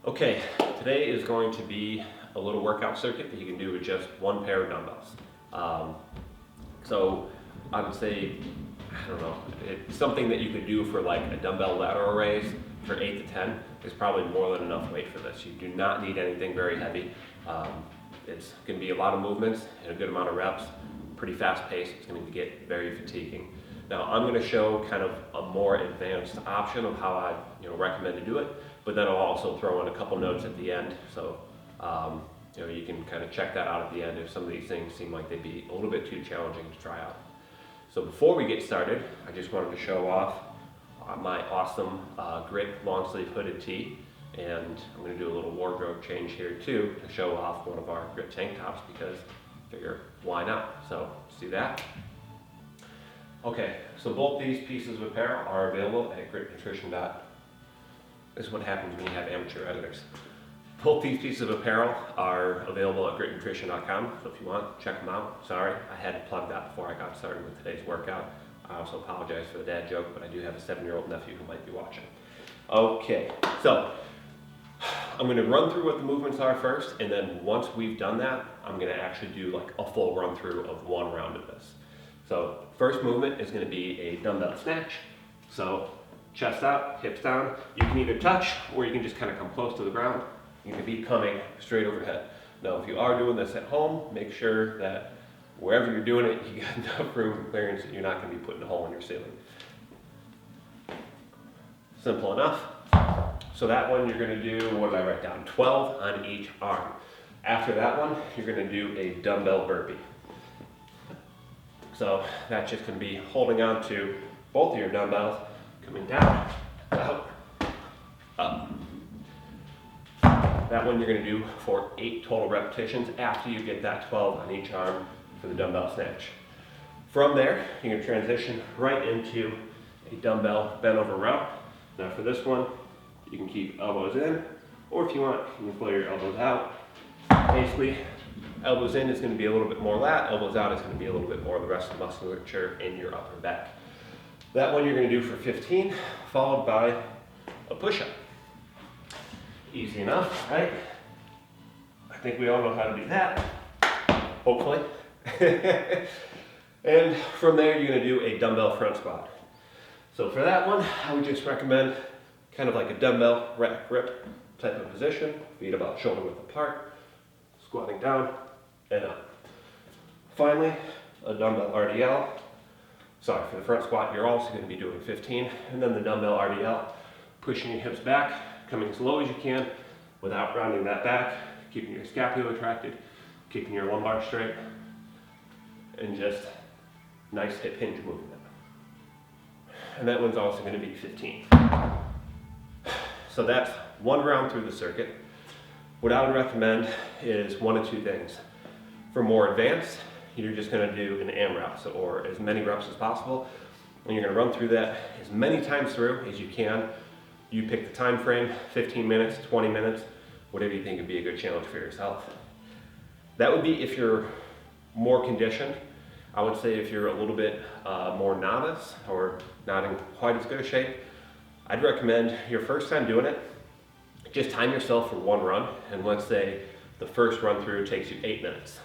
Okay, today is going to be a little workout circuit that you can do with just one pair of dumbbells. So I would say, I don't know, it's something that you could do for like a dumbbell lateral raise for 8 to 10 is probably more than enough weight for this. You do not need anything very heavy. It's going to be a lot of movements and a good amount of reps, pretty fast paced. It's going to get very fatiguing. Now I'm going to show kind of a more advanced option of how I recommend to do it, but then I'll also throw in a couple notes at the end. So you can kind of check that out at the end if some of these things seem like they'd be a little bit too challenging to try out. So before we get started, I just wanted to show off my awesome grit long sleeve hooded tee, and I'm going to do a little wardrobe change here too to show off one of our grit tank tops because I figure why not. So let's do that. Okay, so both these pieces of apparel are available at grit1. This is what happens when you have amateur editors. Both these pieces of apparel are available at grit1.com, so if you want, check them out. Sorry, I had to plug that before I got started with today's workout. I also apologize for the dad joke, but I do have a 7-year-old nephew who might be watching. Okay, so I'm going to run through what the movements are first, and then once we've done that, I'm going to actually do like a full run through of one round of this. So first movement is going to be a dumbbell snatch. So chest out, hips down. You can either touch or you can just kind of come close to the ground. You can be coming straight overhead. Now if you are doing this at home, make sure that wherever you're doing it, you got enough room and clearance that you're not going to be putting a hole in your ceiling. Simple enough. So that one you're going to do, what did I write down? 12 on each arm. After that one, you're going to do a dumbbell burpee. So that's just going to be holding on to both of your dumbbells, coming down, out, up. That one you're going to do for 8 total repetitions after you get that 12 on each arm for the dumbbell snatch. From there, you're going to transition right into a dumbbell bent over row. Now for this one, you can keep elbows in, or if you want, you can pull your elbows out. Basically, elbows in is going to be a little bit more lat, elbows out is going to be a little bit more of the rest of the musculature in your upper back. That one you're going to do for 15, followed by a push-up. Easy enough, right? I think we all know how to do that, hopefully. And from there, you're going to do a dumbbell front squat. So for that one, I would just recommend kind of like a dumbbell rack grip type of position, feet about shoulder width apart, squatting down and up. Finally, a dumbbell RDL. Sorry, for the front squat, you're also going to be doing 15, and then the dumbbell RDL, pushing your hips back, coming as low as you can without rounding that back, keeping your scapula retracted, keeping your lumbar straight, and just nice hip hinge movement. And that one's also going to be 15. So that's one round through the circuit. What I would recommend is one of two things. For more advanced, you're just going to do an AMRAP, or as many reps as possible, and you're going to run through that as many times through as you can. You pick the time frame, 15 minutes, 20 minutes, whatever you think would be a good challenge for yourself. That would be if you're more conditioned. I would say if you're a little bit more novice or not in quite as good a shape, I'd recommend your first time doing it, just time yourself for one run, and let's say the first run through takes you 8 minutes.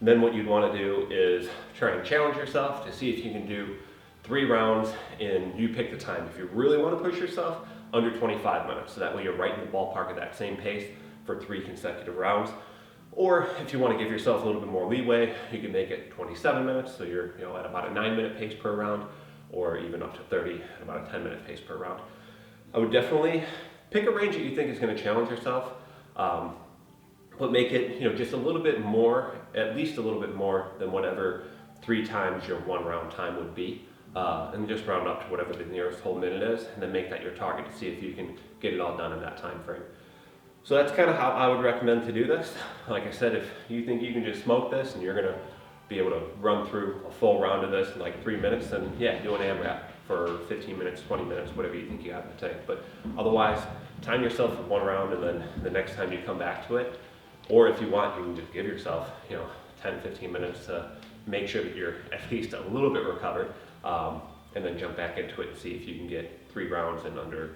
Then what you'd want to do is try and challenge yourself to see if you can do 3 rounds in, you pick the time. If you really want to push yourself, under 25 minutes. So that way you're right in the ballpark of that same pace for 3 consecutive rounds. Or if you want to give yourself a little bit more leeway, you can make it 27 minutes. So you're at about a 9-minute pace per round, or even up to 30 at about a 10-minute pace per round. I would definitely pick a range that you think is going to challenge yourself, but make it just a little bit more, at least a little bit more than whatever 3 times your 1 round time would be. And just round up to whatever the nearest whole minute is, and then make that your target to see if you can get it all done in that time frame. So that's kind of how I would recommend to do this. Like I said, if you think you can just smoke this and you're going to be able to run through a full round of this in like 3 minutes, then yeah, do an AMRAP for 15 minutes, 20 minutes, whatever you think you have in the tank. But otherwise, time yourself for 1 round, and then the next time you come back to it, or if you want, you can just give yourself 10, 15 minutes to make sure that you're at least a little bit recovered. And then jump back into it and see if you can get 3 rounds in under,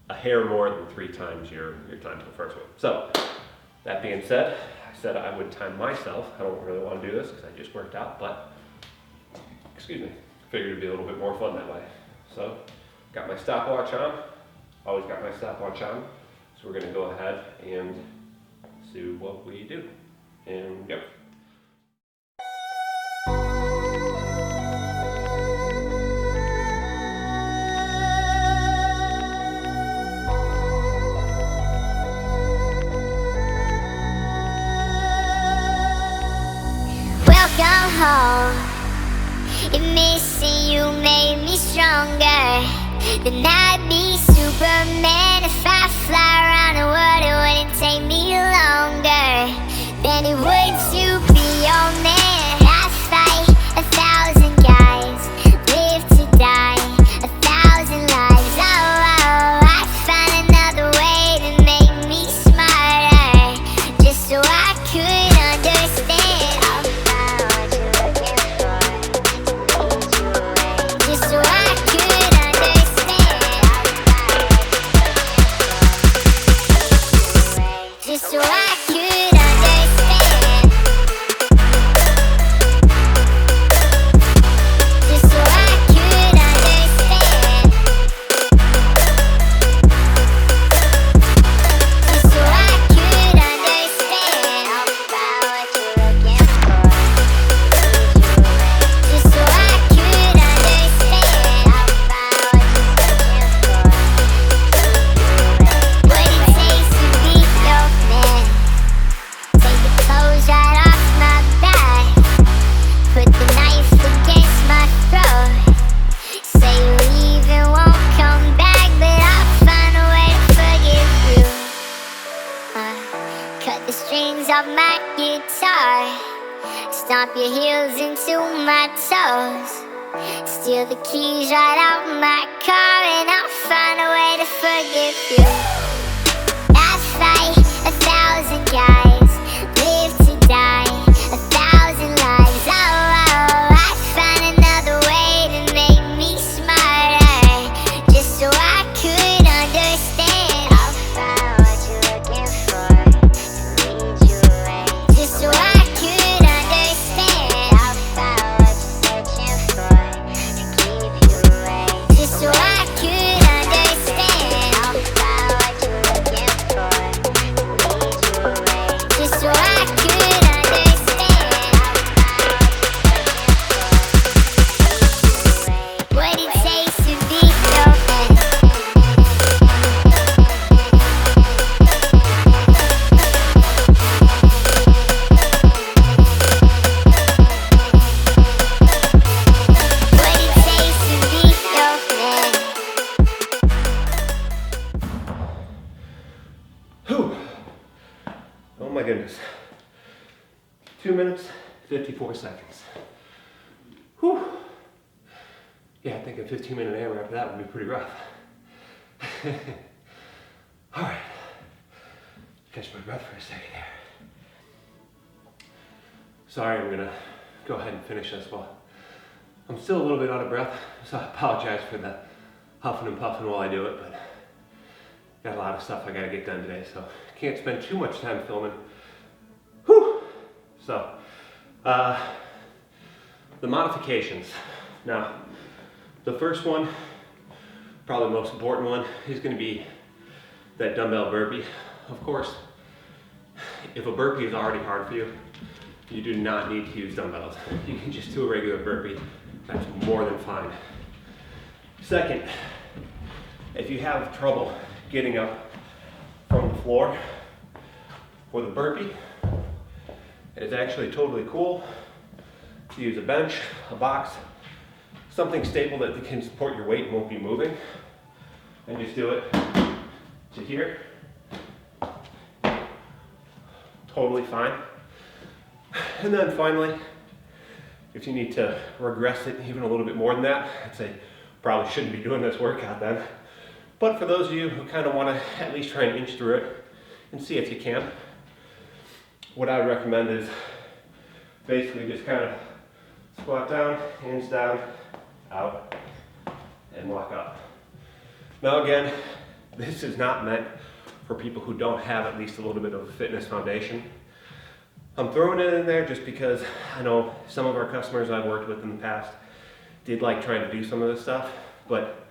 a hair more than 3 times your time to the first one. So that being said, I said I would time myself. I don't really want to do this because I just worked out, but excuse me, figured it'd be a little bit more fun that way. So got my stopwatch on, always got my stopwatch on. So we're gonna go ahead and see what we do, and go. Welcome home. And missing you made me stronger. Then I'd be Superman. If I fly around the world, it wouldn't take me longer than it would to be your man. I fight 1,000 guys, live to die 1,000 lives. Oh, I find another way to make me smarter, just so I could understand. So I could understand. Just so I could understand. Just so I could understand about what you're looking for. Just so I could understand about what you're looking for. What it takes to be your man. Take the clothes right off my back, put the knife against my throat. Say you leave and won't come back, but I'll find a way to forgive you. Cut the strings off my guitar, stomp your heels into my toes, steal the keys right out my car, and I'll find a way to forgive you. I fight 1,000 guys, live to die 1,000 lives. Oh, I find another way to make me smarter, just so I could understand. I'll find what you're looking for, to lead you away. Just so I could understand. I'll find what you're searching for, to keep you away. Just so I could understand. I'll find what you're looking for, to lead you away. Just so I could understand. What it takes to be your man. What it takes to be your man. Whew. Oh my goodness. 2 minutes, 54 seconds. Whew. Yeah, I think a 15-minute AMRAP after that would be pretty rough. All right. Catch my breath for a second there. Sorry, I'm gonna go ahead and finish this while I'm still a little bit out of breath, so I apologize for the huffing and puffing while I do it, but got a lot of stuff I gotta get done today, so can't spend too much time filming. Whew. So, the modifications. Now, the first one, probably the most important one, is gonna be that dumbbell burpee. Of course, if a burpee is already hard for you, you do not need to use dumbbells. You can just do a regular burpee. That's more than fine. Second, if you have trouble getting up from the floor for the burpee, it is actually totally cool to use a bench, a box, something stable that can support your weight and won't be moving, and just do it to here. Totally fine. And then finally, if you need to regress it even a little bit more than that, I'd say probably shouldn't be doing this workout then. But for those of you who kind of want to at least try and inch through it and see if you can, what I would recommend is basically just kind of squat down, hands down, out, and walk up. Now again, this is not meant for people who don't have at least a little bit of a fitness foundation. I'm throwing it in there just because I know some of our customers I've worked with in the past did like trying to do some of this stuff, but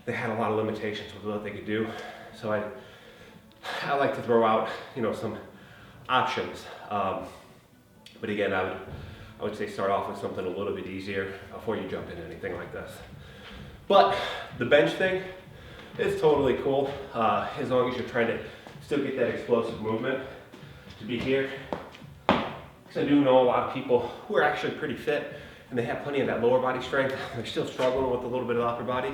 they had a lot of limitations with what they could do. So I like to throw out, you know, some options. But again, I would say start off with something a little bit easier before you jump into anything like this. But the bench thing is totally cool, as long as you're trying to still get that explosive movement to be here. Because I do know a lot of people who are actually pretty fit and they have plenty of that lower body strength. They're still struggling with a little bit of upper body.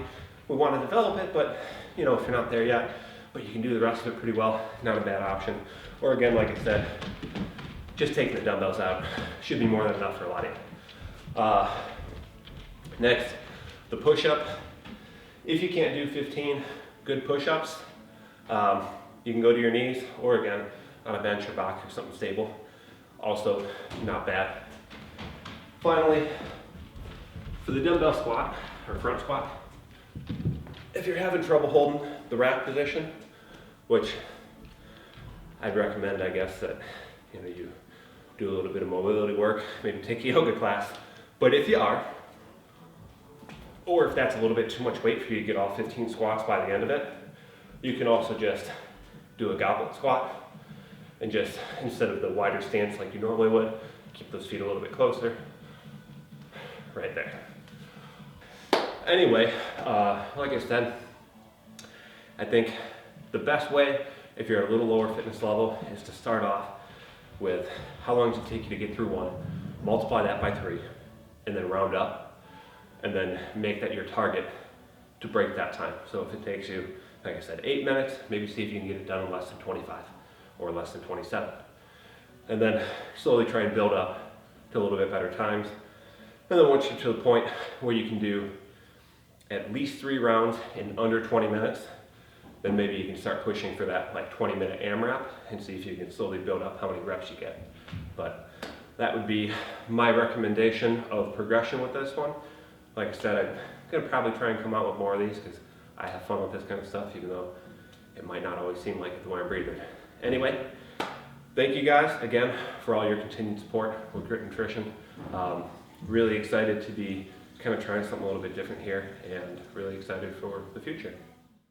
We want to develop it, but you know, if you're not there yet, but you can do the rest of it pretty well, not a bad option. Or again, like I said, just taking the dumbbells out should be more than enough for a lot of you. Next, the push-up. If you can't do 15 good push-ups, you can go to your knees, or again, on a bench or box or something stable. Also, not bad. Finally, for the dumbbell squat, or front squat, if you're having trouble holding the rack position, which I'd recommend, I guess, that you know, you do a little bit of mobility work, maybe take a yoga class. But if you are, or if that's a little bit too much weight for you to get all 15 squats by the end of it, you can also just do a goblet squat and just, instead of the wider stance like you normally would, keep those feet a little bit closer, right there. Anyway, like I said, I think the best way, if you're at a little lower fitness level, is to start off with how long does it take you to get through one, multiply that by 3, and then round up, and then make that your target to break that time. So if it takes you, like I said, 8 minutes, maybe see if you can get it done in less than 25 or less than 27. And then slowly try and build up to a little bit better times. And then once you're to the point where you can do at least 3 rounds in under 20 minutes, then maybe you can start pushing for that like 20-minute AMRAP and see if you can slowly build up how many reps you get. But that would be my recommendation of progression with this one. Like I said, I'm gonna probably try and come out with more of these because I have fun with this kind of stuff, even though it might not always seem like it the way I'm breathing. Anyway, thank you guys again for all your continued support with Grit Nutrition. Really excited to be kind of trying something a little bit different here and really excited for the future.